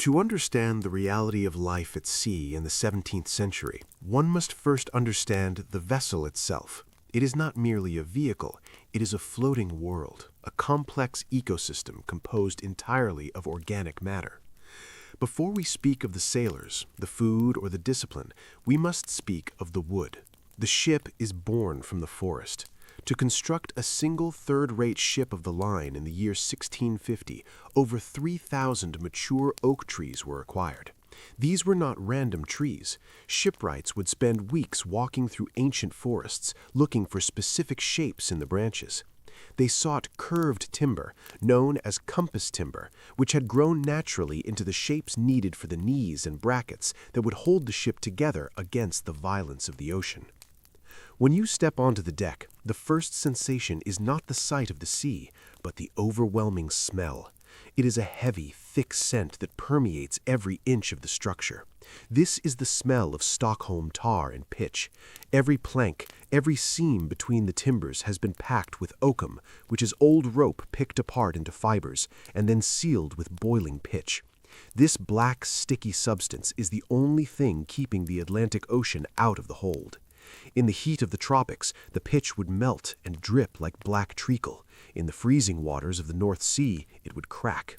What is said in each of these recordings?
To understand the reality of life at sea in the 17th century, one must first understand the vessel itself. It is not merely a vehicle, it is a floating world, a complex ecosystem composed entirely of organic matter. Before we speak of the sailors, the food, or the discipline, we must speak of the wood. The ship is born from the forest. To construct a single third-rate ship of the line in the year 1650, over 3,000 mature oak trees were acquired. These were not random trees. Shipwrights would spend weeks walking through ancient forests, looking for specific shapes in the branches. They sought curved timber, known as compass timber, which had grown naturally into the shapes needed for the knees and brackets that would hold the ship together against the violence of the ocean. When you step onto the deck, the first sensation is not the sight of the sea, but the overwhelming smell. It is a heavy, thick scent that permeates every inch of the structure. This is the smell of Stockholm tar and pitch. Every plank, every seam between the timbers has been packed with oakum, which is old rope picked apart into fibers and then sealed with boiling pitch. This black, sticky substance is the only thing keeping the Atlantic Ocean out of the hold. In the heat of the tropics, the pitch would melt and drip like black treacle. In the freezing waters of the North Sea, it would crack.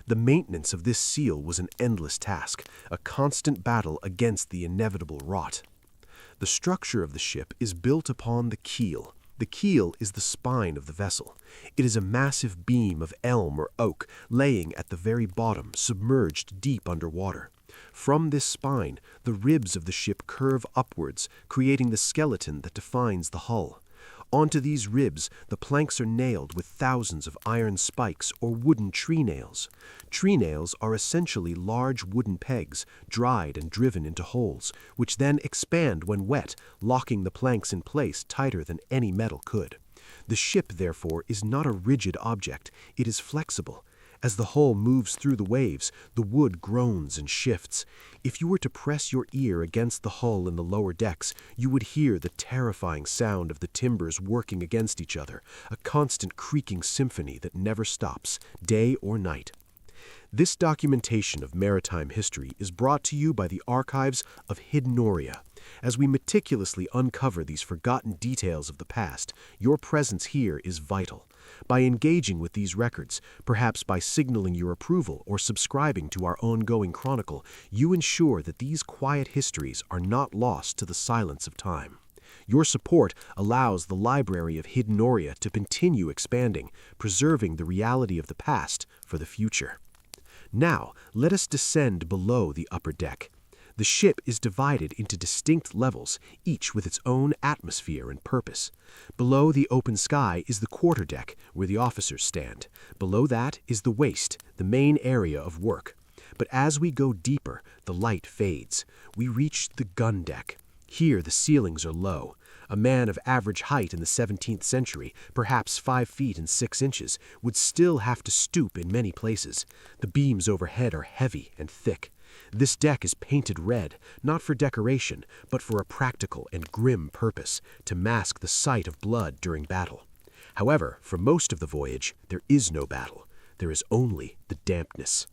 The maintenance of this seal was an endless task, a constant battle against the inevitable rot. The structure of the ship is built upon the keel. The keel is the spine of the vessel. It is a massive beam of elm or oak laying at the very bottom, submerged deep underwater. From this spine, the ribs of the ship curve upwards, creating the skeleton that defines the hull. Onto these ribs, the planks are nailed with thousands of iron spikes or wooden tree nails. Tree nails are essentially large wooden pegs, dried and driven into holes, which then expand when wet, locking the planks in place tighter than any metal could. The ship, therefore, is not a rigid object, it is flexible. As the hull moves through the waves, the wood groans and shifts. If you were to press your ear against the hull in the lower decks, you would hear the terrifying sound of the timbers working against each other, a constant creaking symphony that never stops, day or night. This documentation of maritime history is brought to you by the archives of Hiddenoria. As we meticulously uncover these forgotten details of the past, your presence here is vital. By engaging with these records, perhaps by signaling your approval or subscribing to our ongoing chronicle, you ensure that these quiet histories are not lost to the silence of time. Your support allows the Library of Hiddenoria to continue expanding, preserving the reality of the past for the future. Now, let us descend below the upper deck. The ship is divided into distinct levels, each with its own atmosphere and purpose. Below the open sky is the quarterdeck, where the officers stand. Below that is the waist, the main area of work. But as we go deeper, the light fades. We reach the gun deck. Here the ceilings are low. A man of average height in the 17th century, perhaps 5 feet and 6 inches, would still have to stoop in many places. The beams overhead are heavy and thick. This deck is painted red, not for decoration, but for a practical and grim purpose, to mask the sight of blood during battle. However, for most of the voyage, there is no battle. There is only the dampness.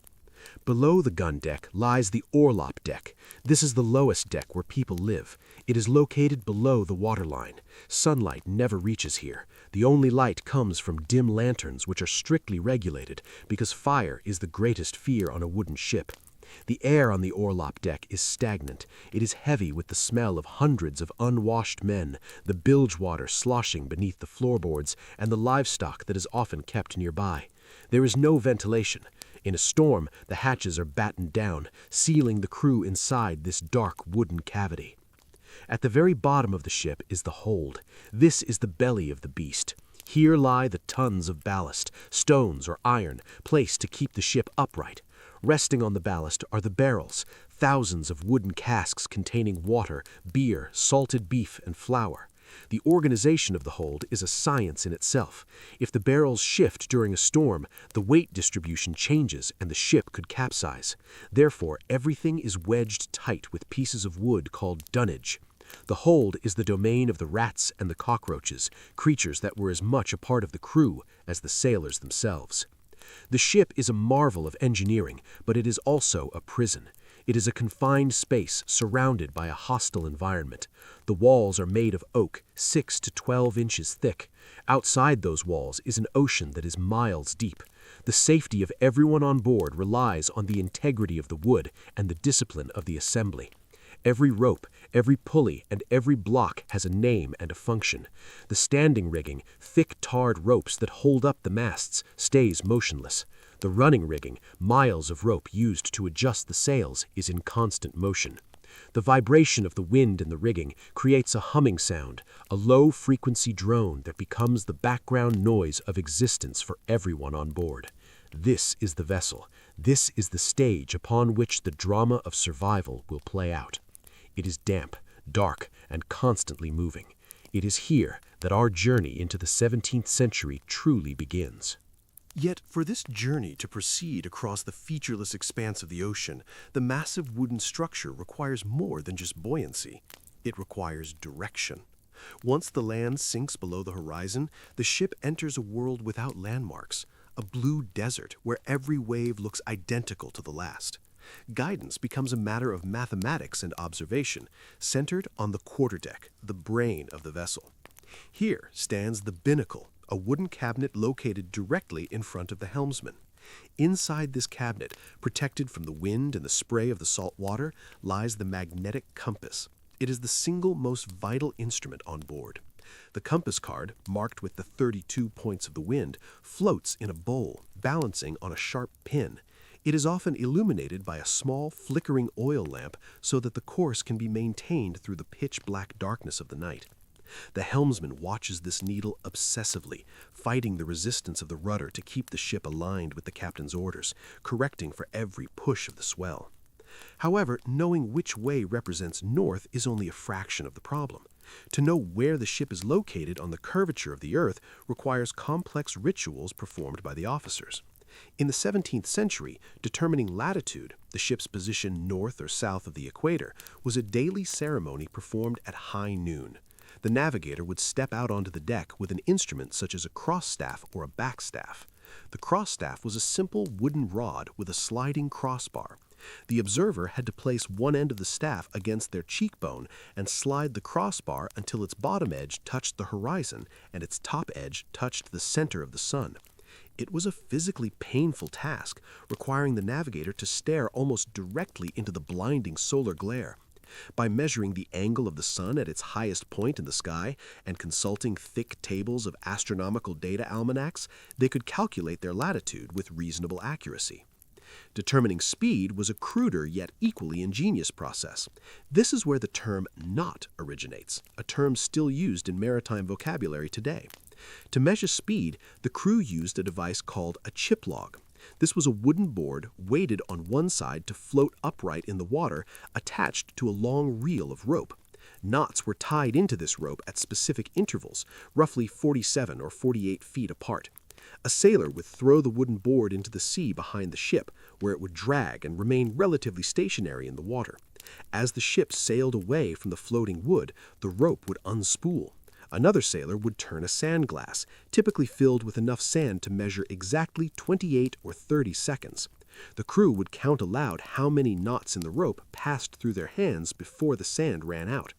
Below the gun deck lies the orlop deck. This is the lowest deck where people live. It is located below the waterline. Sunlight never reaches here. The only light comes from dim lanterns, which are strictly regulated, because fire is the greatest fear on a wooden ship. The air on the orlop deck is stagnant. It is heavy with the smell of hundreds of unwashed men, the bilge water sloshing beneath the floorboards, and the livestock that is often kept nearby. There is no ventilation. In a storm, the hatches are battened down, sealing the crew inside this dark wooden cavity. At the very bottom of the ship is the hold. This is the belly of the beast. Here lie the tons of ballast, stones or iron, placed to keep the ship upright. Resting on the ballast are the barrels, thousands of wooden casks containing water, beer, salted beef, and flour. The organization of the hold is a science in itself. If the barrels shift during a storm, the weight distribution changes and the ship could capsize. Therefore, everything is wedged tight with pieces of wood called dunnage. The hold is the domain of the rats and the cockroaches, creatures that were as much a part of the crew as the sailors themselves. The ship is a marvel of engineering, but it is also a prison. It is a confined space surrounded by a hostile environment. The walls are made of oak, 6 to 12 inches thick. Outside those walls is an ocean that is miles deep. The safety of everyone on board relies on the integrity of the wood and the discipline of the assembly. Every rope, every pulley, and every block has a name and a function. The standing rigging, thick tarred ropes that hold up the masts, stays motionless. The running rigging, miles of rope used to adjust the sails, is in constant motion. The vibration of the wind in the rigging creates a humming sound, a low-frequency drone that becomes the background noise of existence for everyone on board. This is the vessel. This is the stage upon which the drama of survival will play out. It is damp, dark, and constantly moving. It is here that our journey into the 17th century truly begins. Yet, for this journey to proceed across the featureless expanse of the ocean, the massive wooden structure requires more than just buoyancy. It requires direction. Once the land sinks below the horizon, the ship enters a world without landmarks, a blue desert where every wave looks identical to the last. Guidance becomes a matter of mathematics and observation, centered on the quarterdeck, the brain of the vessel. Here stands the binnacle, a wooden cabinet located directly in front of the helmsman. Inside this cabinet, protected from the wind and the spray of the salt water, lies the magnetic compass. It is the single most vital instrument on board. The compass card, marked with the 32 points of the wind, floats in a bowl, balancing on a sharp pin. It is often illuminated by a small, flickering oil lamp so that the course can be maintained through the pitch-black darkness of the night. The helmsman watches this needle obsessively, fighting the resistance of the rudder to keep the ship aligned with the captain's orders, correcting for every push of the swell. However, knowing which way represents north is only a fraction of the problem. To know where the ship is located on the curvature of the earth requires complex rituals performed by the officers. In the 17th century, determining latitude, the ship's position north or south of the equator, was a daily ceremony performed at high noon. The navigator would step out onto the deck with an instrument such as a cross-staff or a backstaff. The cross-staff was a simple wooden rod with a sliding crossbar. The observer had to place one end of the staff against their cheekbone and slide the crossbar until its bottom edge touched the horizon and its top edge touched the center of the sun. It was a physically painful task, requiring the navigator to stare almost directly into the blinding solar glare. By measuring the angle of the sun at its highest point in the sky and consulting thick tables of astronomical data almanacs, they could calculate their latitude with reasonable accuracy. Determining speed was a cruder yet equally ingenious process. This is where the term knot originates, a term still used in maritime vocabulary today. To measure speed, the crew used a device called a chip log. This was a wooden board weighted on one side to float upright in the water, attached to a long reel of rope. Knots were tied into this rope at specific intervals, roughly 47 or 48 feet apart. A sailor would throw the wooden board into the sea behind the ship, where it would drag and remain relatively stationary in the water. As the ship sailed away from the floating wood, the rope would unspool. Another sailor would turn a sand glass, typically filled with enough sand to measure exactly 28 or 30 seconds. The crew would count aloud how many knots in the rope passed through their hands before the sand ran out.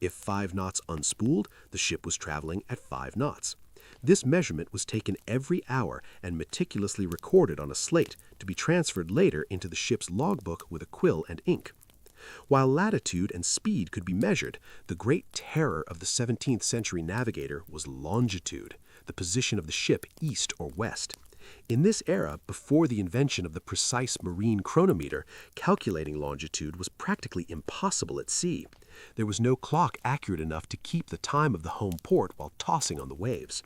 If 5 knots unspooled, the ship was traveling at 5 knots. This measurement was taken every hour and meticulously recorded on a slate to be transferred later into the ship's logbook with a quill and ink. While latitude and speed could be measured, the great terror of the 17th century navigator was longitude, the position of the ship east or west. In this era, before the invention of the precise marine chronometer, calculating longitude was practically impossible at sea. There was no clock accurate enough to keep the time of the home port while tossing on the waves.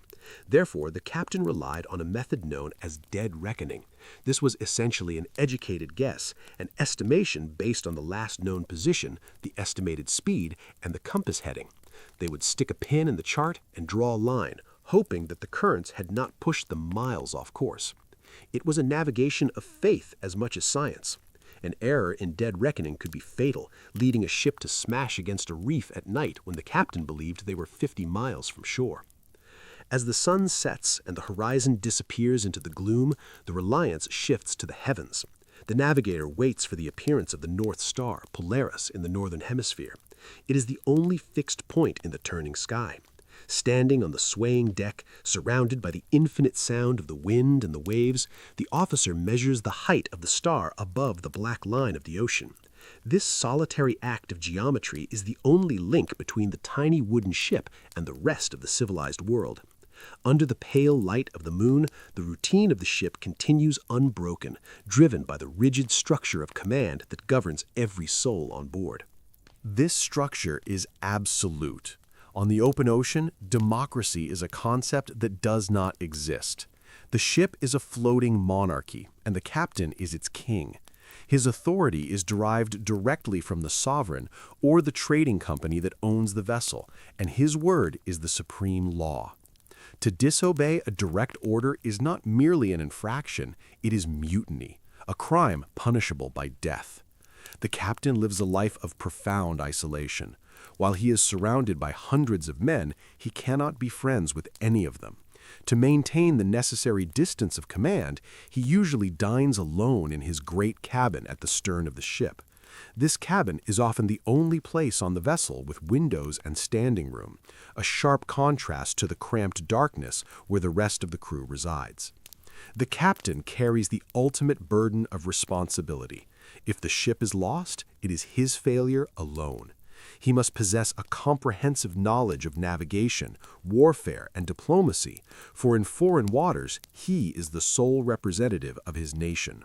Therefore, the captain relied on a method known as dead reckoning. This was essentially an educated guess, an estimation based on the last known position, the estimated speed, and the compass heading. They would stick a pin in the chart and draw a line, hoping that the currents had not pushed them miles off course. It was a navigation of faith as much as science. An error in dead reckoning could be fatal, leading a ship to smash against a reef at night when the captain believed they were 50 miles from shore. As the sun sets and the horizon disappears into the gloom, the reliance shifts to the heavens. The navigator waits for the appearance of the North Star, Polaris, in the northern hemisphere. It is the only fixed point in the turning sky. Standing on the swaying deck, surrounded by the infinite sound of the wind and the waves, the officer measures the height of the star above the black line of the ocean. This solitary act of geometry is the only link between the tiny wooden ship and the rest of the civilized world. Under the pale light of the moon, the routine of the ship continues unbroken, driven by the rigid structure of command that governs every soul on board. This structure is absolute. On the open ocean, democracy is a concept that does not exist. The ship is a floating monarchy, and the captain is its king. His authority is derived directly from the sovereign or the trading company that owns the vessel, and his word is the supreme law. To disobey a direct order is not merely an infraction, it is mutiny, a crime punishable by death. The captain lives a life of profound isolation. While he is surrounded by hundreds of men, he cannot be friends with any of them. To maintain the necessary distance of command, he usually dines alone in his great cabin at the stern of the ship. This cabin is often the only place on the vessel with windows and standing room, a sharp contrast to the cramped darkness where the rest of the crew resides. The captain carries the ultimate burden of responsibility. If the ship is lost, it is his failure alone. He must possess a comprehensive knowledge of navigation, warfare, and diplomacy, for in foreign waters he is the sole representative of his nation.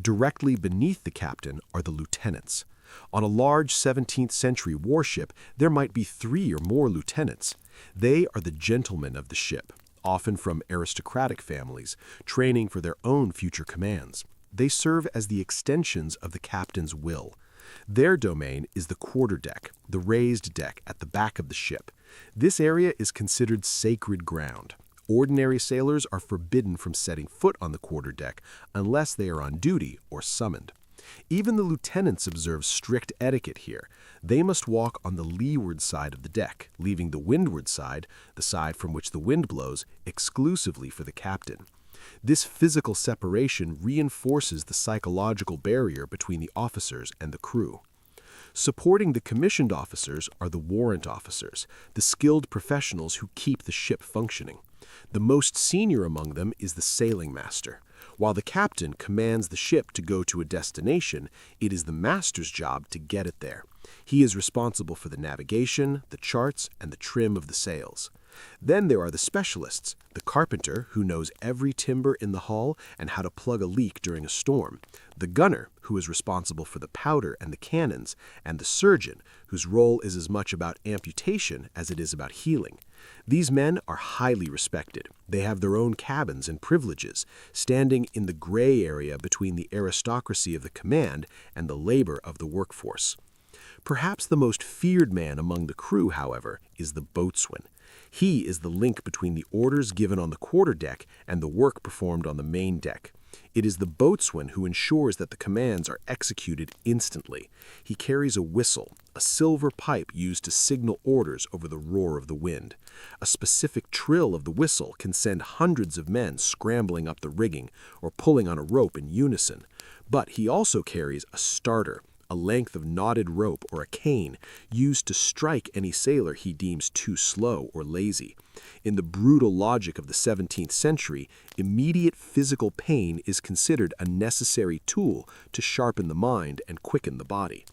Directly beneath the captain are the lieutenants. On a large 17th century warship, there might be 3 or more lieutenants. They are the gentlemen of the ship, often from aristocratic families, training for their own future commands. They serve as the extensions of the captain's will. Their domain is the quarterdeck, the raised deck at the back of the ship. This area is considered sacred ground. Ordinary sailors are forbidden from setting foot on the quarterdeck unless they are on duty or summoned. Even the lieutenants observe strict etiquette here. They must walk on the leeward side of the deck, leaving the windward side, the side from which the wind blows, exclusively for the captain. This physical separation reinforces the psychological barrier between the officers and the crew. Supporting the commissioned officers are the warrant officers, the skilled professionals who keep the ship functioning. The most senior among them is the sailing master. While the captain commands the ship to go to a destination, it is the master's job to get it there. He is responsible for the navigation, the charts, and the trim of the sails. Then there are the specialists, the carpenter, who knows every timber in the hull and how to plug a leak during a storm, the gunner, who is responsible for the powder and the cannons, and the surgeon, whose role is as much about amputation as it is about healing. These men are highly respected. They have their own cabins and privileges, standing in the gray area between the aristocracy of the command and the labor of the workforce. Perhaps the most feared man among the crew, however, is the boatswain. He is the link between the orders given on the quarterdeck and the work performed on the main deck. It is the boatswain who ensures that the commands are executed instantly. He carries a whistle, a silver pipe used to signal orders over the roar of the wind. A specific trill of the whistle can send hundreds of men scrambling up the rigging or pulling on a rope in unison. But he also carries a starter, a length of knotted rope or a cane used to strike any sailor he deems too slow or lazy. In the brutal logic of the 17th century, immediate physical pain is considered a necessary tool to sharpen the mind and quicken the body.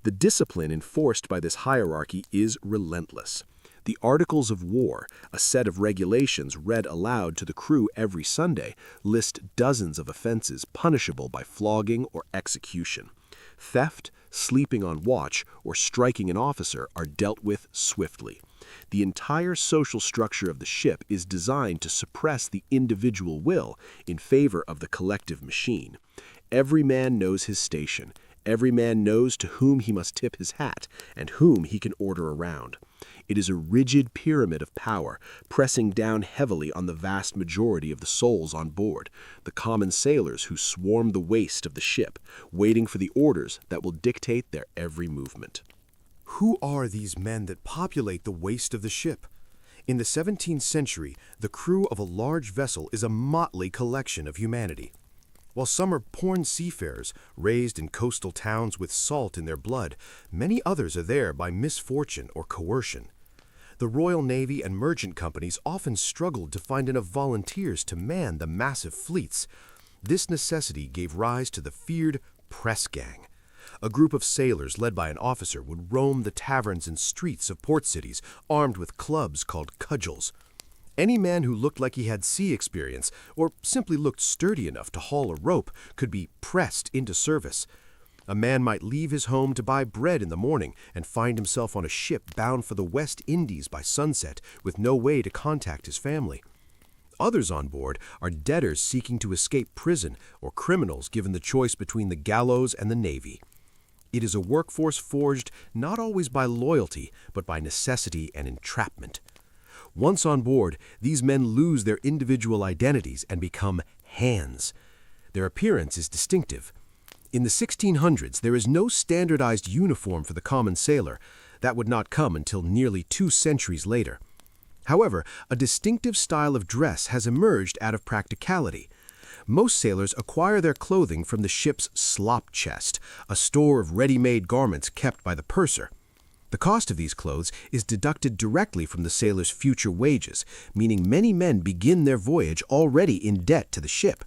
The discipline enforced by this hierarchy is relentless. The Articles of War, a set of regulations read aloud to the crew every Sunday, list dozens of offenses punishable by flogging or execution. Theft, sleeping on watch, or striking an officer are dealt with swiftly. The entire social structure of the ship is designed to suppress the individual will in favor of the collective machine. Every man knows his station. Every man knows to whom he must tip his hat and whom he can order around. It is a rigid pyramid of power, pressing down heavily on the vast majority of the souls on board, the common sailors who swarm the waist of the ship, waiting for the orders that will dictate their every movement. Who are these men that populate the waist of the ship? In the 17th century, the crew of a large vessel is a motley collection of humanity. While some are born seafarers, raised in coastal towns with salt in their blood, many others are there by misfortune or coercion. The Royal Navy and merchant companies often struggled to find enough volunteers to man the massive fleets. This necessity gave rise to the feared press gang. A group of sailors led by an officer would roam the taverns and streets of port cities, armed with clubs called cudgels. Any man who looked like he had sea experience, or simply looked sturdy enough to haul a rope, could be pressed into service. A man might leave his home to buy bread in the morning and find himself on a ship bound for the West Indies by sunset, with no way to contact his family. Others on board are debtors seeking to escape prison or criminals given the choice between the gallows and the Navy. It is a workforce forged not always by loyalty, but by necessity and entrapment. Once on board, these men lose their individual identities and become hands. Their appearance is distinctive. In the 1600s, there is no standardized uniform for the common sailor. That would not come until nearly 2 centuries later. However, a distinctive style of dress has emerged out of practicality. Most sailors acquire their clothing from the ship's slop chest, a store of ready-made garments kept by the purser. The cost of these clothes is deducted directly from the sailor's future wages, meaning many men begin their voyage already in debt to the ship.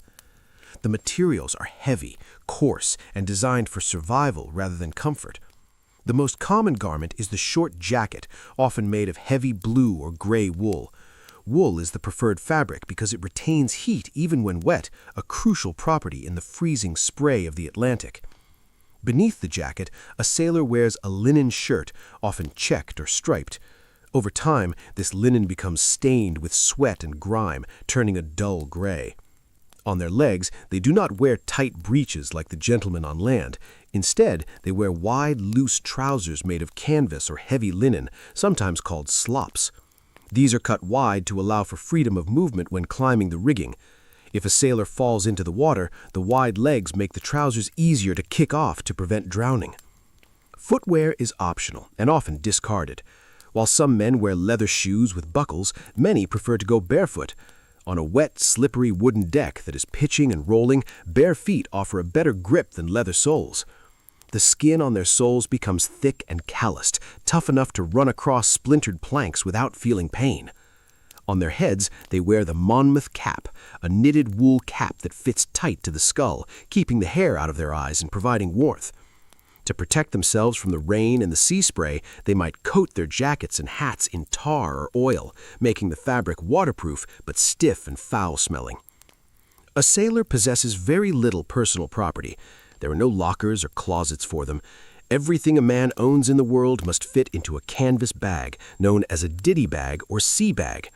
The materials are heavy, coarse, and designed for survival rather than comfort. The most common garment is the short jacket, often made of heavy blue or gray wool. Wool is the preferred fabric because it retains heat even when wet, a crucial property in the freezing spray of the Atlantic. Beneath the jacket, a sailor wears a linen shirt, often checked or striped. Over time, this linen becomes stained with sweat and grime, turning a dull gray. On their legs, they do not wear tight breeches like the gentlemen on land. Instead, they wear wide, loose trousers made of canvas or heavy linen, sometimes called slops. These are cut wide to allow for freedom of movement when climbing the rigging. If a sailor falls into the water, the wide legs make the trousers easier to kick off to prevent drowning. Footwear is optional and often discarded. While some men wear leather shoes with buckles, many prefer to go barefoot. On a wet, slippery wooden deck that is pitching and rolling, bare feet offer a better grip than leather soles. The skin on their soles becomes thick and calloused, tough enough to run across splintered planks without feeling pain. On their heads, they wear the Monmouth cap, a knitted wool cap that fits tight to the skull, keeping the hair out of their eyes and providing warmth. To protect themselves from the rain and the sea spray, they might coat their jackets and hats in tar or oil, making the fabric waterproof but stiff and foul-smelling. A sailor possesses very little personal property. There are no lockers or closets for them. Everything a man owns in the world must fit into a canvas bag, known as a ditty bag or sea bag.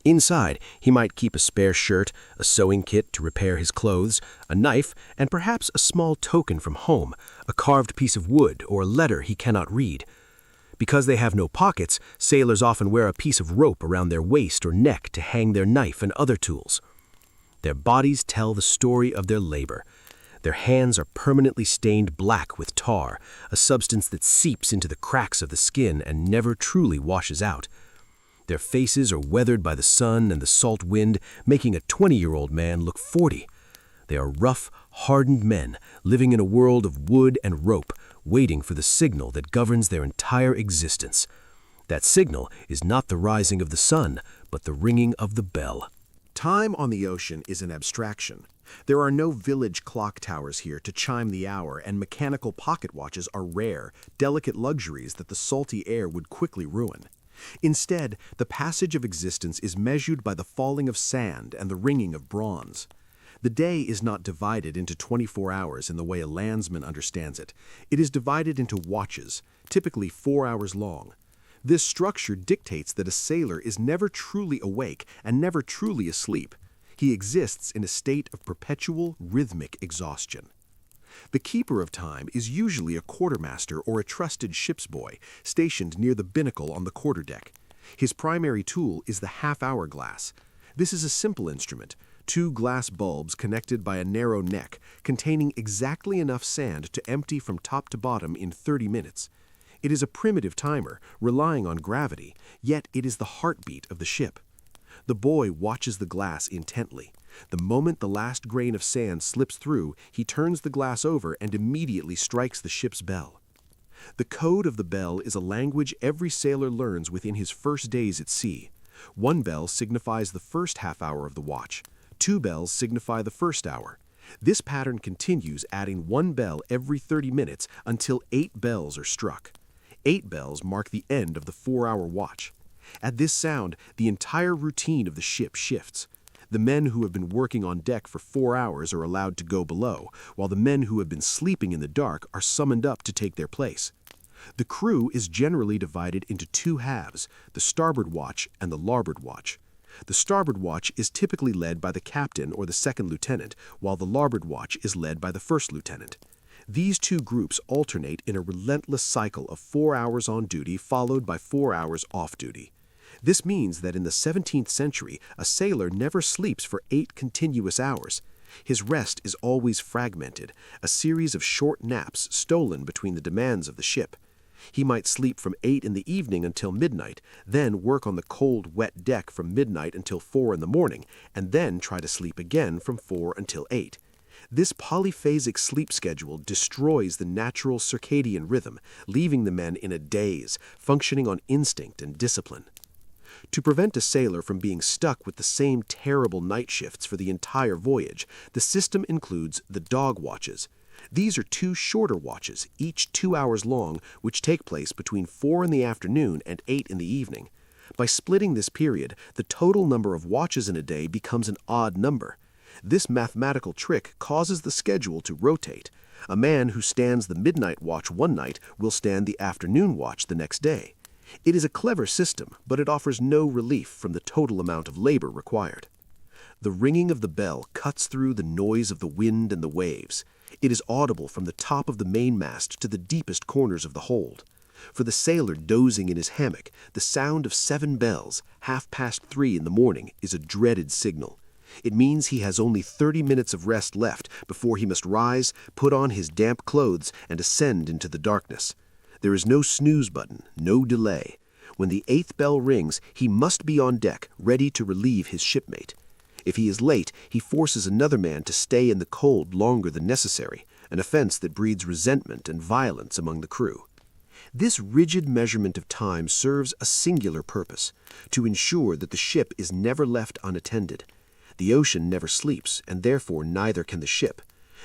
Inside, he might keep a spare shirt, a sewing kit to repair his clothes, a knife, and perhaps a small token from home, a carved piece of wood or a letter he cannot read. Because they have no pockets, sailors often wear a piece of rope around their waist or neck to hang their knife and other tools. Their bodies tell the story of their labor. Their hands are permanently stained black with tar, a substance that seeps into the cracks of the skin and never truly washes out. Their faces are weathered by the sun and the salt wind, making a 20-year-old man look 40. They are rough, hardened men, living in a world of wood and rope, waiting for the signal that governs their entire existence. That signal is not the rising of the sun, but the ringing of the bell. Time on the ocean is an abstraction. There are no village clock towers here to chime the hour, and mechanical pocket watches are rare, delicate luxuries that the salty air would quickly ruin. Instead, the passage of existence is measured by the falling of sand and the ringing of bronze. The day is not divided into 24 hours in the way a landsman understands it. It is divided into watches, typically 4 hours long. This structure dictates that a sailor is never truly awake and never truly asleep. He exists in a state of perpetual rhythmic exhaustion. The keeper of time is usually a quartermaster or a trusted ship's boy, stationed near the binnacle on the quarterdeck. His primary tool is the half-hour glass. This is a simple instrument, 2 glass bulbs connected by a narrow neck, containing exactly enough sand to empty from top to bottom in 30 minutes. It is a primitive timer, relying on gravity, yet it is the heartbeat of the ship. The boy watches the glass intently. The moment the last grain of sand slips through, he turns the glass over and immediately strikes the ship's bell. The code of the bell is a language every sailor learns within his first days at sea. One bell signifies the first half hour of the watch. 2 bells signify the first hour. This pattern continues, adding 1 bell every 30 minutes until 8 bells are struck. 8 bells mark the end of the 4-hour watch. At this sound, the entire routine of the ship shifts. The men who have been working on deck for 4 hours are allowed to go below, while the men who have been sleeping in the dark are summoned up to take their place. The crew is generally divided into 2 halves, the starboard watch and the larboard watch. The starboard watch is typically led by the captain or the second lieutenant, while the larboard watch is led by the first lieutenant. These 2 groups alternate in a relentless cycle of 4 hours on duty followed by 4 hours off duty. This means that in the 17th century, a sailor never sleeps for 8 continuous hours. His rest is always fragmented, a series of short naps stolen between the demands of the ship. He might sleep from 8 in the evening until midnight, then work on the cold, wet deck from midnight until 4 in the morning, and then try to sleep again from 4 until 8. This polyphasic sleep schedule destroys the natural circadian rhythm, leaving the men in a daze, functioning on instinct and discipline. To prevent a sailor from being stuck with the same terrible night shifts for the entire voyage, the system includes the dog watches. These are 2 shorter watches, each 2 hours long, which take place between 4 in the afternoon and 8 in the evening. By splitting this period, the total number of watches in a day becomes an odd number. This mathematical trick causes the schedule to rotate. A man who stands the midnight watch one night will stand the afternoon watch the next day. It is a clever system, but it offers no relief from the total amount of labor required. The ringing of the bell cuts through the noise of the wind and the waves. It is audible from the top of the mainmast to the deepest corners of the hold. For the sailor dozing in his hammock, the sound of 7 bells, 3:30 in the morning, is a dreaded signal. It means he has only 30 minutes of rest left before he must rise, put on his damp clothes, and ascend into the darkness. There is no snooze button, no delay. When the 8th bell rings, he must be on deck, ready to relieve his shipmate. If he is late, he forces another man to stay in the cold longer than necessary, an offense that breeds resentment and violence among the crew. This rigid measurement of time serves a singular purpose, to ensure that the ship is never left unattended. The ocean never sleeps, and therefore neither can the ship.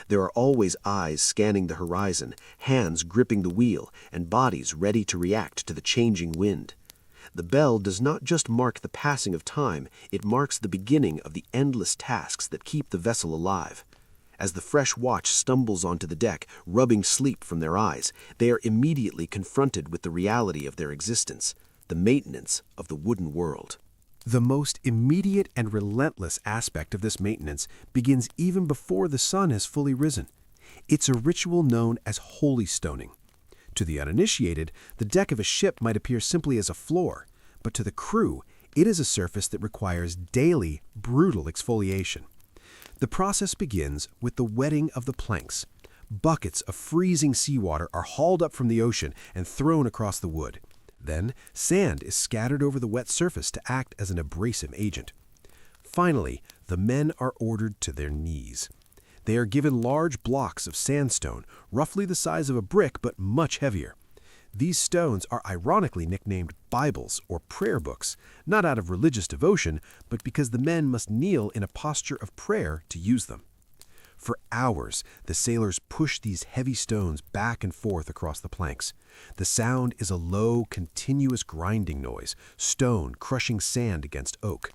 There are always eyes scanning the horizon, hands gripping the wheel, and bodies ready to react to the changing wind. The bell does not just mark the passing of time, it marks the beginning of the endless tasks that keep the vessel alive. As the fresh watch stumbles onto the deck, rubbing sleep from their eyes, they are immediately confronted with the reality of their existence, the maintenance of the wooden world. The most immediate and relentless aspect of this maintenance begins even before the sun has fully risen. It's a ritual known as holy stoning. To the uninitiated, the deck of a ship might appear simply as a floor, but to the crew, it is a surface that requires daily, brutal exfoliation. The process begins with the wetting of the planks. Buckets of freezing seawater are hauled up from the ocean and thrown across the wood. Then, sand is scattered over the wet surface to act as an abrasive agent. Finally, the men are ordered to their knees. They are given large blocks of sandstone, roughly the size of a brick but much heavier. These stones are ironically nicknamed Bibles or prayer books, not out of religious devotion, but because the men must kneel in a posture of prayer to use them. For hours, the sailors push these heavy stones back and forth across the planks. The sound is a low, continuous grinding noise, stone crushing sand against oak.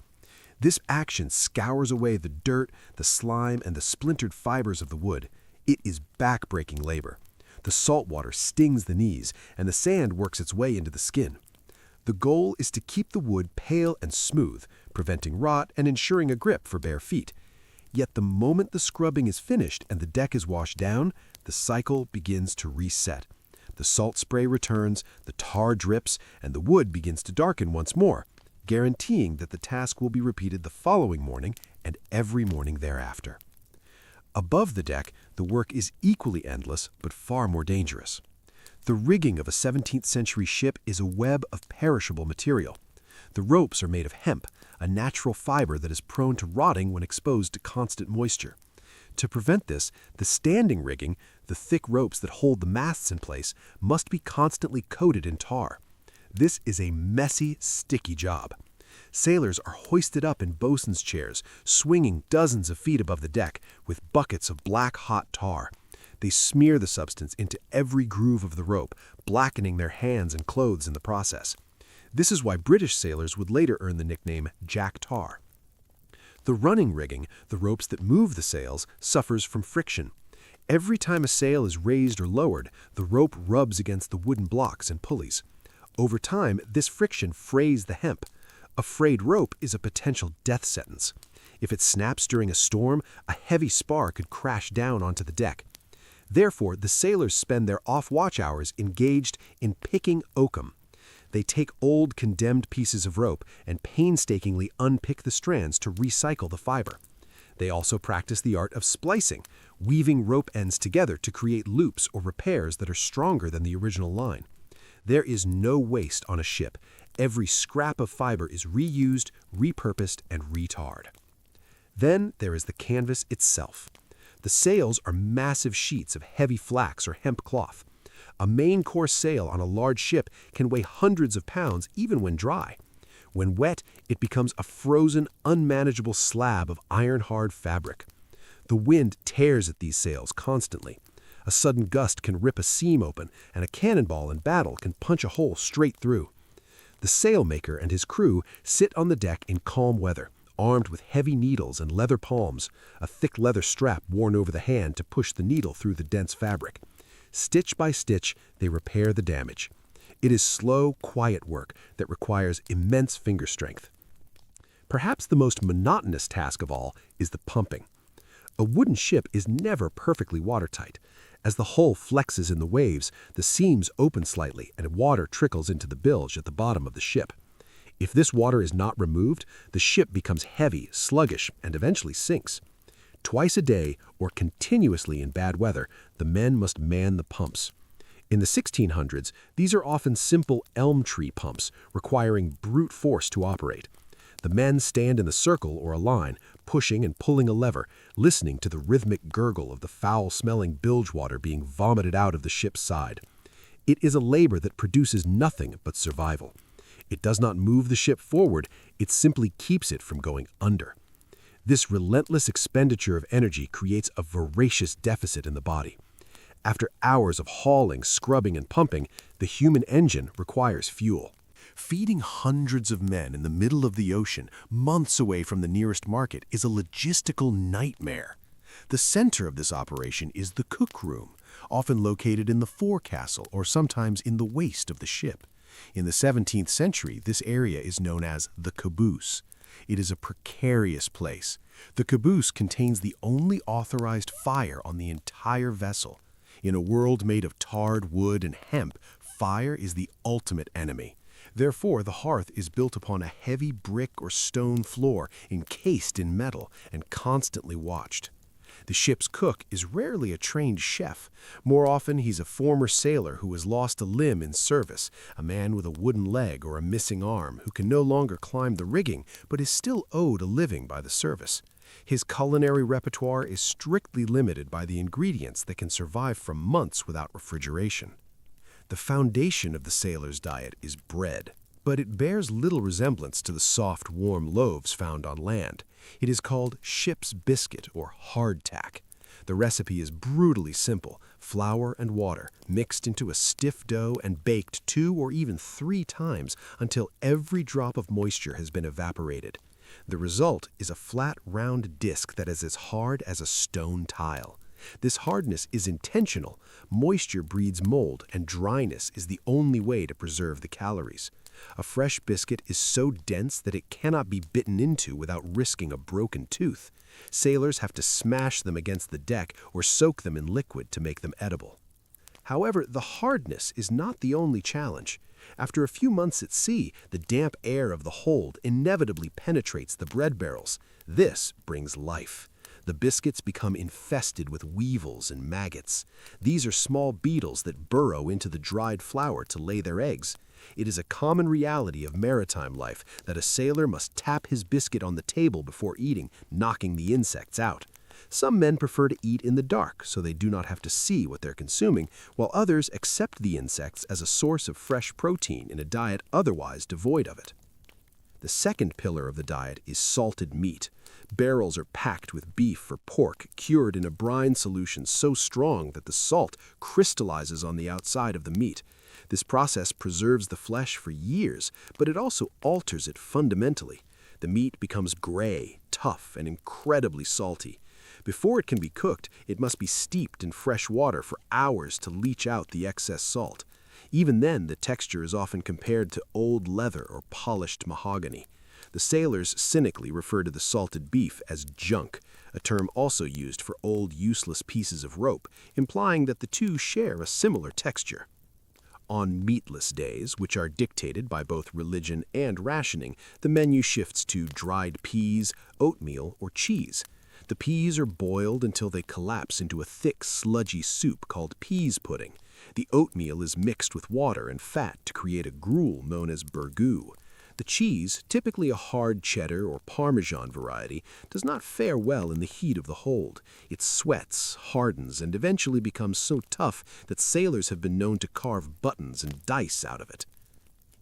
This action scours away the dirt, the slime, and the splintered fibers of the wood. It is back-breaking labor. The salt water stings the knees, and the sand works its way into the skin. The goal is to keep the wood pale and smooth, preventing rot and ensuring a grip for bare feet. Yet the moment the scrubbing is finished and the deck is washed down, the cycle begins to reset. The salt spray returns, the tar drips, and the wood begins to darken once more, guaranteeing that the task will be repeated the following morning and every morning thereafter. Above the deck, the work is equally endless but far more dangerous. The rigging of a 17th century ship is a web of perishable material. The ropes are made of hemp, a natural fiber that is prone to rotting when exposed to constant moisture. To prevent this, the standing rigging, the thick ropes that hold the masts in place, must be constantly coated in tar. This is a messy, sticky job. Sailors are hoisted up in bosun's chairs, swinging dozens of feet above the deck with buckets of black hot tar. They smear the substance into every groove of the rope, blackening their hands and clothes in the process. This is why British sailors would later earn the nickname Jack Tar. The running rigging, the ropes that move the sails, suffers from friction. Every time a sail is raised or lowered, the rope rubs against the wooden blocks and pulleys. Over time, this friction frays the hemp. A frayed rope is a potential death sentence. If it snaps during a storm, a heavy spar could crash down onto the deck. Therefore, the sailors spend their off-watch hours engaged in picking oakum. They take old, condemned pieces of rope and painstakingly unpick the strands to recycle the fiber. They also practice the art of splicing, weaving rope ends together to create loops or repairs that are stronger than the original line. There is no waste on a ship. Every scrap of fiber is reused, repurposed, and retarred. Then there is the canvas itself. The sails are massive sheets of heavy flax or hemp cloth. A main course sail on a large ship can weigh hundreds of pounds even when dry. When wet, it becomes a frozen, unmanageable slab of iron-hard fabric. The wind tears at these sails constantly. A sudden gust can rip a seam open, and a cannonball in battle can punch a hole straight through. The sailmaker and his crew sit on the deck in calm weather, armed with heavy needles and leather palms, a thick leather strap worn over the hand to push the needle through the dense fabric. Stitch by stitch, they repair the damage. It is slow, quiet work that requires immense finger strength. Perhaps the most monotonous task of all is the pumping. A wooden ship is never perfectly watertight. As the hull flexes in the waves, the seams open slightly and water trickles into the bilge at the bottom of the ship. If this water is not removed, the ship becomes heavy, sluggish, and eventually sinks. Twice a day, or continuously in bad weather, the men must man the pumps. In the 1600s, these are often simple elm tree pumps, requiring brute force to operate. The men stand in a circle or a line, pushing and pulling a lever, listening to the rhythmic gurgle of the foul-smelling bilge water being vomited out of the ship's side. It is a labor that produces nothing but survival. It does not move the ship forward, it simply keeps it from going under. This relentless expenditure of energy creates a voracious deficit in the body. After hours of hauling, scrubbing, and pumping, the human engine requires fuel. Feeding hundreds of men in the middle of the ocean, months away from the nearest market, is a logistical nightmare. The center of this operation is the cook room, often located in the forecastle or sometimes in the waist of the ship. In the 17th century, this area is known as the caboose. It is a precarious place. The caboose contains the only authorized fire on the entire vessel. In a world made of tarred wood and hemp, fire is the ultimate enemy. Therefore, the hearth is built upon a heavy brick or stone floor encased in metal and constantly watched. The ship's cook is rarely a trained chef. More often, he's a former sailor who has lost a limb in service, a man with a wooden leg or a missing arm who can no longer climb the rigging but is still owed a living by the service. His culinary repertoire is strictly limited by the ingredients that can survive for months without refrigeration. The foundation of the sailor's diet is bread, but it bears little resemblance to the soft, warm loaves found on land. It is called ship's biscuit or hardtack. The recipe is brutally simple: flour and water mixed into a stiff dough and baked 2 or even 3 times until every drop of moisture has been evaporated. The result is a flat, round disc that is as hard as a stone tile. This hardness is intentional. Moisture breeds mold, and dryness is the only way to preserve the calories. A fresh biscuit is so dense that it cannot be bitten into without risking a broken tooth. Sailors have to smash them against the deck or soak them in liquid to make them edible. However, the hardness is not the only challenge. After a few months at sea, the damp air of the hold inevitably penetrates the bread barrels. This brings life. The biscuits become infested with weevils and maggots. These are small beetles that burrow into the dried flour to lay their eggs. It is a common reality of maritime life that a sailor must tap his biscuit on the table before eating, knocking the insects out. Some men prefer to eat in the dark so they do not have to see what they're consuming, while others accept the insects as a source of fresh protein in a diet otherwise devoid of it. The second pillar of the diet is salted meat. Barrels are packed with beef or pork cured in a brine solution so strong that the salt crystallizes on the outside of the meat. This process preserves the flesh for years, but it also alters it fundamentally. The meat becomes gray, tough, and incredibly salty. Before it can be cooked, it must be steeped in fresh water for hours to leach out the excess salt. Even then, the texture is often compared to old leather or polished mahogany. The sailors cynically refer to the salted beef as junk, a term also used for old useless pieces of rope, implying that the two share a similar texture. On meatless days, which are dictated by both religion and rationing, the menu shifts to dried peas, oatmeal, or cheese. The peas are boiled until they collapse into a thick, sludgy soup called peas pudding. The oatmeal is mixed with water and fat to create a gruel known as burgoo. The cheese, typically a hard cheddar or Parmesan variety, does not fare well in the heat of the hold. It sweats, hardens, and eventually becomes so tough that sailors have been known to carve buttons and dice out of it.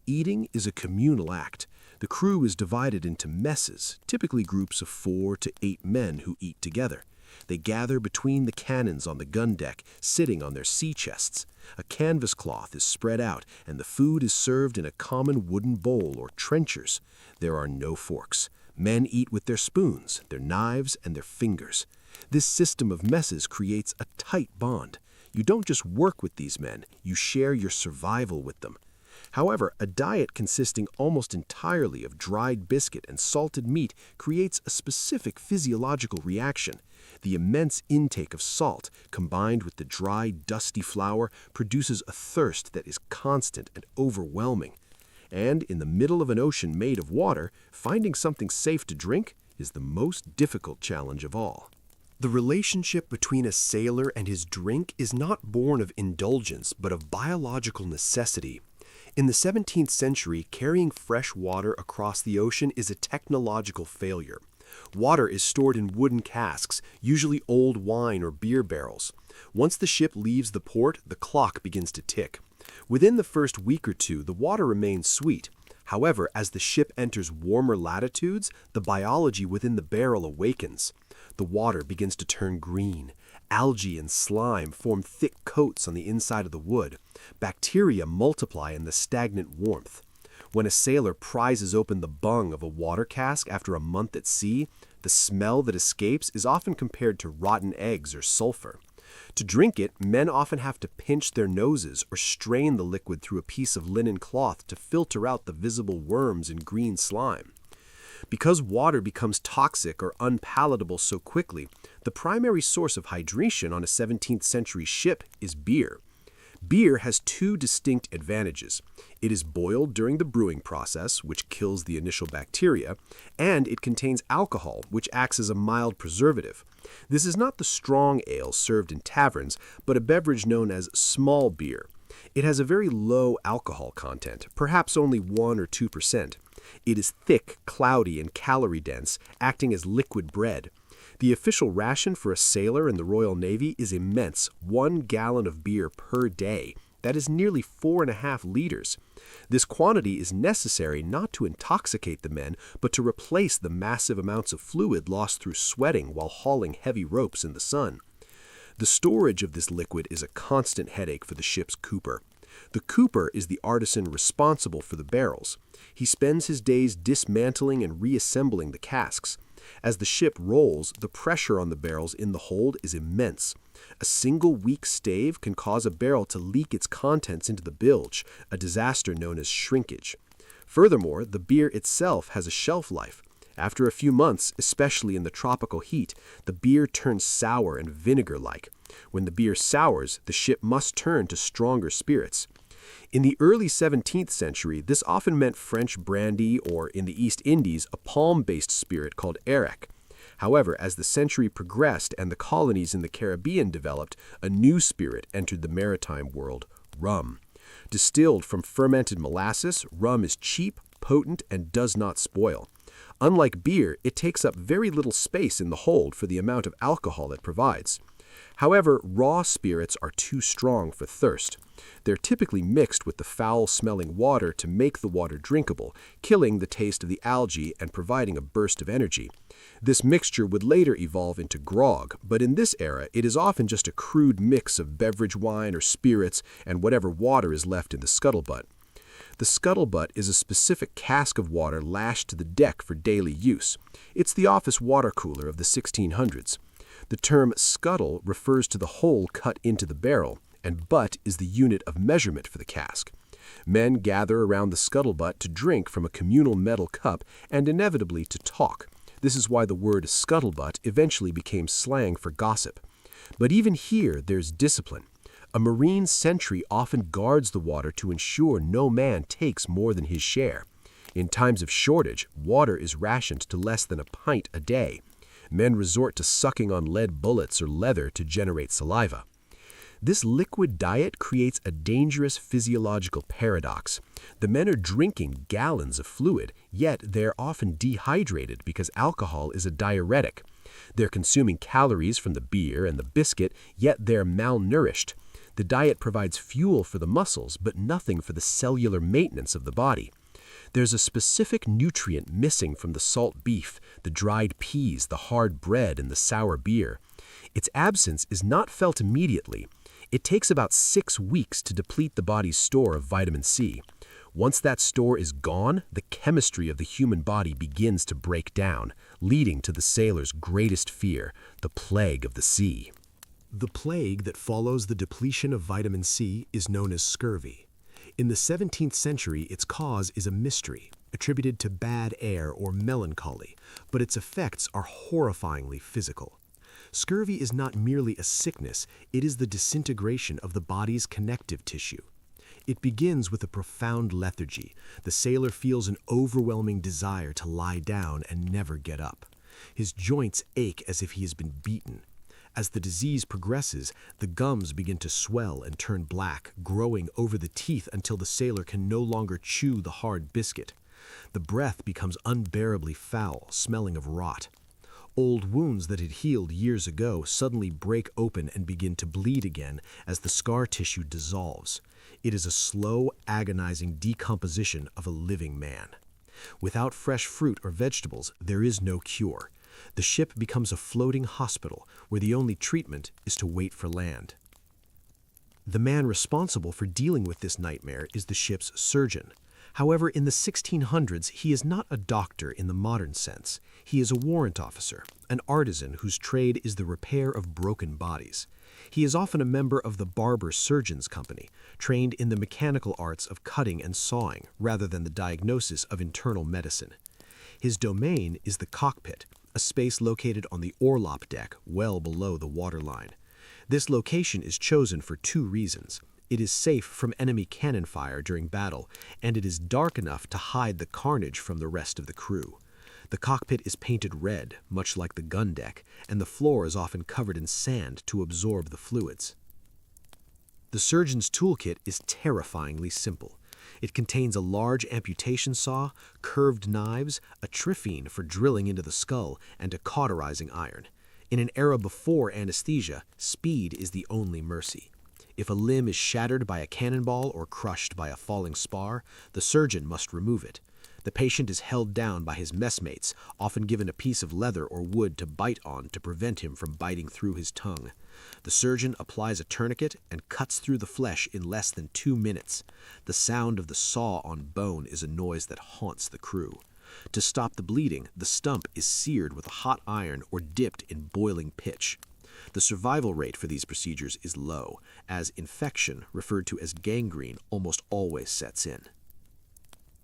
Eating is a communal act. The crew is divided into messes, typically groups of 4 to 8 men who eat together. They gather between the cannons on the gun deck, sitting on their sea chests. A canvas cloth is spread out, and the food is served in a common wooden bowl or trenchers. There are no forks. Men eat with their spoons, their knives, and their fingers. This system of messes creates a tight bond. You don't just work with these men, you share your survival with them. However, a diet consisting almost entirely of dried biscuit and salted meat creates a specific physiological reaction. The immense intake of salt, combined with the dry, dusty flour, produces a thirst that is constant and overwhelming. And in the middle of an ocean made of water, finding something safe to drink is the most difficult challenge of all. The relationship between a sailor and his drink is not born of indulgence, but of biological necessity. In the 17th century, carrying fresh water across the ocean is a technological failure. Water is stored in wooden casks, usually old wine or beer barrels. Once the ship leaves the port, the clock begins to tick. Within the first week or two, the water remains sweet. However, as the ship enters warmer latitudes, the biology within the barrel awakens. The water begins to turn green. Algae and slime form thick coats on the inside of the wood. Bacteria multiply in the stagnant warmth. When a sailor prizes open the bung of a water cask after a month at sea, the smell that escapes is often compared to rotten eggs or sulfur. To drink it, men often have to pinch their noses or strain the liquid through a piece of linen cloth to filter out the visible worms and green slime. Because water becomes toxic or unpalatable so quickly, the primary source of hydration on a 17th century ship is beer. Beer has two distinct advantages. It is boiled during the brewing process, which kills the initial bacteria, and it contains alcohol, which acts as a mild preservative. This is not the strong ale served in taverns, but a beverage known as small beer. It has a very low alcohol content, perhaps only 1 or 2%. It is thick, cloudy, and calorie-dense, acting as liquid bread. The official ration for a sailor in the Royal Navy is immense, 1 gallon of beer per day. That is nearly 4.5 liters. This quantity is necessary not to intoxicate the men, but to replace the massive amounts of fluid lost through sweating while hauling heavy ropes in the sun. The storage of this liquid is a constant headache for the ship's cooper. The cooper is the artisan responsible for the barrels. He spends his days dismantling and reassembling the casks. As the ship rolls, the pressure on the barrels in the hold is immense. A single weak stave can cause a barrel to leak its contents into the bilge, a disaster known as shrinkage. Furthermore, the beer itself has a shelf life. After a few months, especially in the tropical heat, the beer turns sour and vinegar-like. When the beer sours, the ship must turn to stronger spirits. In the early 17th century, this often meant French brandy or, in the East Indies, a palm-based spirit called arrack. However, as the century progressed and the colonies in the Caribbean developed, a new spirit entered the maritime world: rum. Distilled from fermented molasses, rum is cheap, potent, and does not spoil. Unlike beer, it takes up very little space in the hold for the amount of alcohol it provides. However, raw spirits are too strong for thirst. They're typically mixed with the foul-smelling water to make the water drinkable, killing the taste of the algae and providing a burst of energy. This mixture would later evolve into grog, but in this era it is often just a crude mix of beverage wine or spirits and whatever water is left in the scuttlebutt. The scuttlebutt is a specific cask of water lashed to the deck for daily use. It's the office water cooler of the 1600s. The term scuttle refers to the hole cut into the barrel, and butt is the unit of measurement for the cask. Men gather around the scuttlebutt to drink from a communal metal cup and inevitably to talk. This is why the word scuttlebutt eventually became slang for gossip. But even here, there's discipline. A marine sentry often guards the water to ensure no man takes more than his share. In times of shortage, water is rationed to less than a pint a day. Men resort to sucking on lead bullets or leather to generate saliva. This liquid diet creates a dangerous physiological paradox. The men are drinking gallons of fluid, yet they're often dehydrated because alcohol is a diuretic. They're consuming calories from the beer and the biscuit, yet they're malnourished. The diet provides fuel for the muscles, but nothing for the cellular maintenance of the body. There's a specific nutrient missing from the salt beef, the dried peas, the hard bread, and the sour beer. Its absence is not felt immediately. It takes about 6 weeks to deplete the body's store of vitamin C. Once that store is gone, the chemistry of the human body begins to break down, leading to the sailor's greatest fear, the plague of the sea. The plague that follows the depletion of vitamin C is known as scurvy. In the 17th century, its cause is a mystery, attributed to bad air or melancholy, but its effects are horrifyingly physical. Scurvy is not merely a sickness, it is the disintegration of the body's connective tissue. It begins with a profound lethargy. The sailor feels an overwhelming desire to lie down and never get up. His joints ache as if he has been beaten. As the disease progresses, the gums begin to swell and turn black, growing over the teeth until the sailor can no longer chew the hard biscuit. The breath becomes unbearably foul, smelling of rot. Old wounds that had healed years ago suddenly break open and begin to bleed again as the scar tissue dissolves. It is a slow, agonizing decomposition of a living man. Without fresh fruit or vegetables, there is no cure. The ship becomes a floating hospital where the only treatment is to wait for land. The man responsible for dealing with this nightmare is the ship's surgeon. However, in the 1600s, he is not a doctor in the modern sense. He is a warrant officer, an artisan whose trade is the repair of broken bodies. He is often a member of the barber surgeon's company, trained in the mechanical arts of cutting and sawing rather than the diagnosis of internal medicine. His domain is the cockpit, a space located on the orlop deck well below the waterline. This location is chosen for 2 reasons. It is safe from enemy cannon fire during battle, and it is dark enough to hide the carnage from the rest of the crew. The cockpit is painted red, much like the gun deck, and the floor is often covered in sand to absorb the fluids. The surgeon's toolkit is terrifyingly simple. It contains a large amputation saw, curved knives, a triphine for drilling into the skull, and a cauterizing iron. In an era before anesthesia, speed is the only mercy. If a limb is shattered by a cannonball or crushed by a falling spar, the surgeon must remove it. The patient is held down by his messmates, often given a piece of leather or wood to bite on to prevent him from biting through his tongue. The surgeon applies a tourniquet and cuts through the flesh in less than 2 minutes. The sound of the saw on bone is a noise that haunts the crew. To stop the bleeding, the stump is seared with a hot iron or dipped in boiling pitch. The survival rate for these procedures is low, as infection, referred to as gangrene, almost always sets in.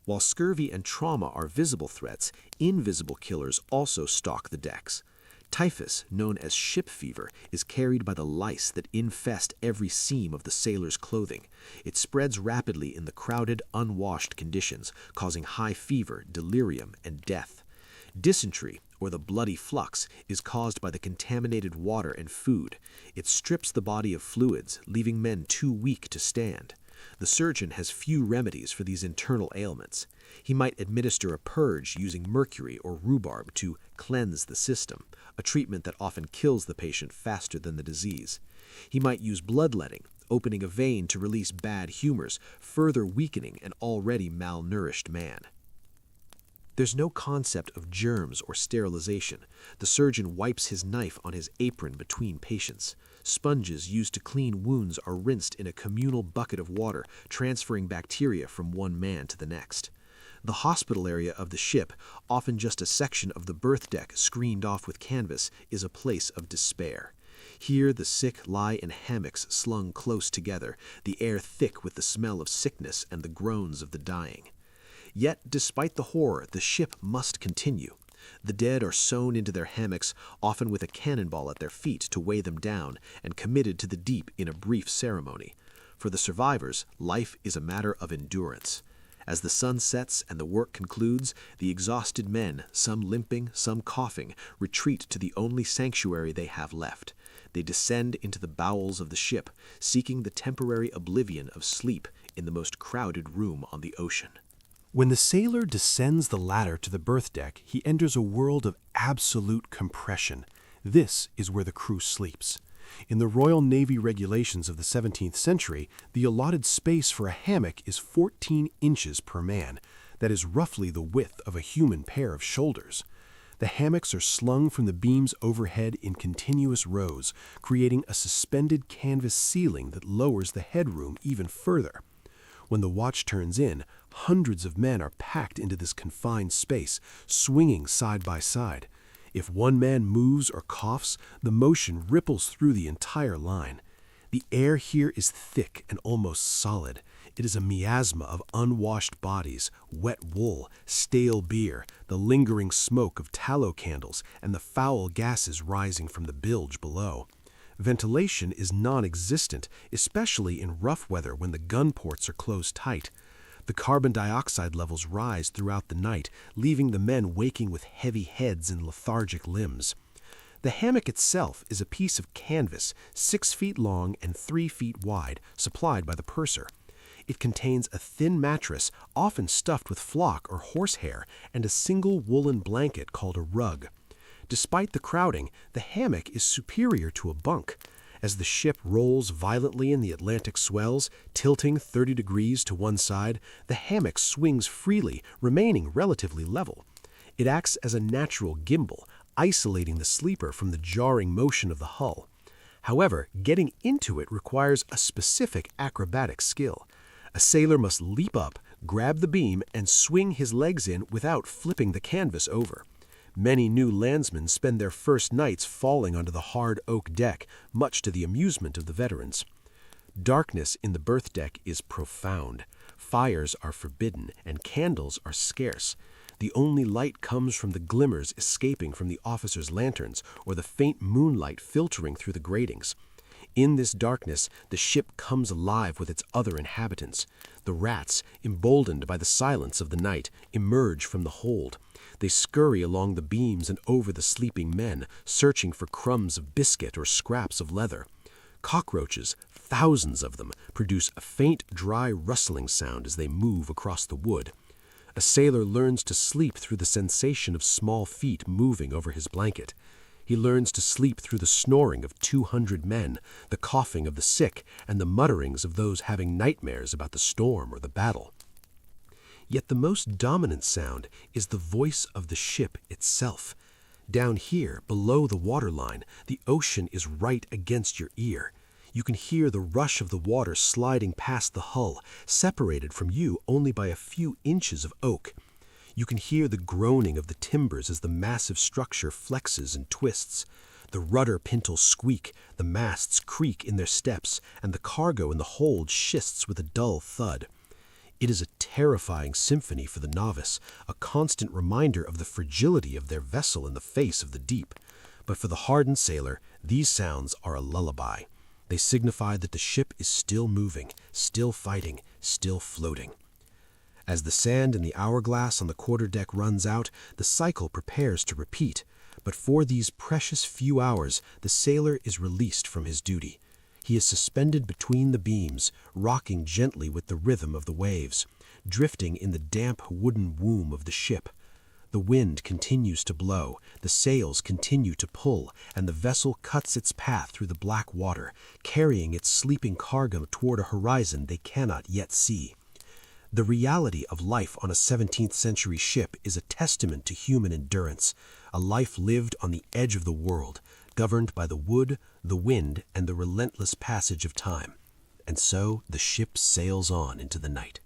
While scurvy and trauma are visible threats, invisible killers also stalk the decks. Typhus, known as ship fever, is carried by the lice that infest every seam of the sailor's clothing. It spreads rapidly in the crowded, unwashed conditions, causing high fever, delirium, and death. Dysentery, or the bloody flux, is caused by the contaminated water and food. It strips the body of fluids, leaving men too weak to stand. The surgeon has few remedies for these internal ailments. He might administer a purge using mercury or rhubarb to cleanse the system, a treatment that often kills the patient faster than the disease. He might use bloodletting, opening a vein to release bad humors, further weakening an already malnourished man. There's no concept of germs or sterilization. The surgeon wipes his knife on his apron between patients. Sponges used to clean wounds are rinsed in a communal bucket of water, transferring bacteria from one man to the next. The hospital area of the ship, often just a section of the berth deck screened off with canvas, is a place of despair. Here the sick lie in hammocks slung close together, the air thick with the smell of sickness and the groans of the dying. Yet, despite the horror, the ship must continue. The dead are sewn into their hammocks, often with a cannonball at their feet to weigh them down, and committed to the deep in a brief ceremony. For the survivors, life is a matter of endurance. As the sun sets and the work concludes, the exhausted men, some limping, some coughing, retreat to the only sanctuary they have left. They descend into the bowels of the ship, seeking the temporary oblivion of sleep in the most crowded room on the ocean. When the sailor descends the ladder to the berth deck, he enters a world of absolute compression. This is where the crew sleeps. In the Royal Navy regulations of the 17th century, the allotted space for a hammock is 14 inches per man. That is roughly the width of a human pair of shoulders. The hammocks are slung from the beams overhead in continuous rows, creating a suspended canvas ceiling that lowers the headroom even further. When the watch turns in, hundreds of men are packed into this confined space, swinging side by side. If one man moves or coughs, the motion ripples through the entire line. The air here is thick and almost solid. It is a miasma of unwashed bodies, wet wool, stale beer, the lingering smoke of tallow candles, and the foul gases rising from the bilge below. Ventilation is non-existent, especially in rough weather when the gun ports are closed tight. The carbon dioxide levels rise throughout the night, leaving the men waking with heavy heads and lethargic limbs. The hammock itself is a piece of canvas 6 feet long and 3 feet wide, supplied by the purser. It contains a thin mattress, often stuffed with flock or horsehair, and a single woolen blanket called a rug. Despite the crowding, the hammock is superior to a bunk. As the ship rolls violently in the Atlantic swells, tilting 30 degrees to one side, the hammock swings freely, remaining relatively level. It acts as a natural gimbal, isolating the sleeper from the jarring motion of the hull. However, getting into it requires a specific acrobatic skill. A sailor must leap up, grab the beam, and swing his legs in without flipping the canvas over. Many new landsmen spend their first nights falling onto the hard oak deck, much to the amusement of the veterans. Darkness in the berth deck is profound. Fires are forbidden, and candles are scarce. The only light comes from the glimmers escaping from the officers' lanterns or the faint moonlight filtering through the gratings. In this darkness, the ship comes alive with its other inhabitants. The rats, emboldened by the silence of the night, emerge from the hold. They scurry along the beams and over the sleeping men, searching for crumbs of biscuit or scraps of leather. Cockroaches, thousands of them, produce a faint, dry rustling sound as they move across the wood. A sailor learns to sleep through the sensation of small feet moving over his blanket. He learns to sleep through the snoring of 200 men, the coughing of the sick, and the mutterings of those having nightmares about the storm or the battle. Yet the most dominant sound is the voice of the ship itself. Down here, below the waterline, the ocean is right against your ear. You can hear the rush of the water sliding past the hull, separated from you only by a few inches of oak. You can hear the groaning of the timbers as the massive structure flexes and twists. The rudder pintles squeak, the masts creak in their steps, and the cargo in the hold shists with a dull thud. It is a terrifying symphony for the novice, a constant reminder of the fragility of their vessel in the face of the deep. But for the hardened sailor, these sounds are a lullaby. They signify that the ship is still moving, still fighting, still floating. As the sand in the hourglass on the quarterdeck runs out, the cycle prepares to repeat. But for these precious few hours, the sailor is released from his duty. He is suspended between the beams, rocking gently with the rhythm of the waves, drifting in the damp wooden womb of the ship. The wind continues to blow, the sails continue to pull, and the vessel cuts its path through the black water, carrying its sleeping cargo toward a horizon they cannot yet see. The reality of life on a 17th century ship is a testament to human endurance, a life lived on the edge of the world, governed by the wood, the wind, and the relentless passage of time. And so the ship sails on into the night.